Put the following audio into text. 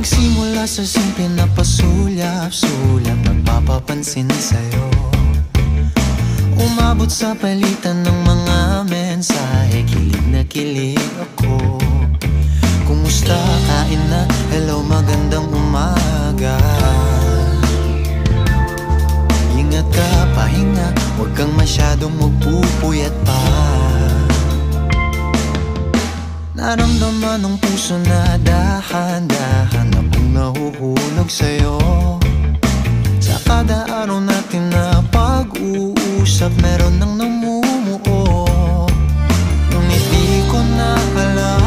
Nagsimula sa simple na pasulyap-sulyap, nagpapapansin sa'yo. Umabot sa palitan ng mga mensahe, kilig na kilig ako. Kumusta, kain na, hello, magandang umaga. Ingat ka, pahinga, huwag kang masyadong magpupuyat pa. Naramdaman ng puso na dahan-dahan na pong nahuhulog sa'yo. Sa kada araw natin na pag-uusap, meron nang namumuo. Ngunit di ko na alam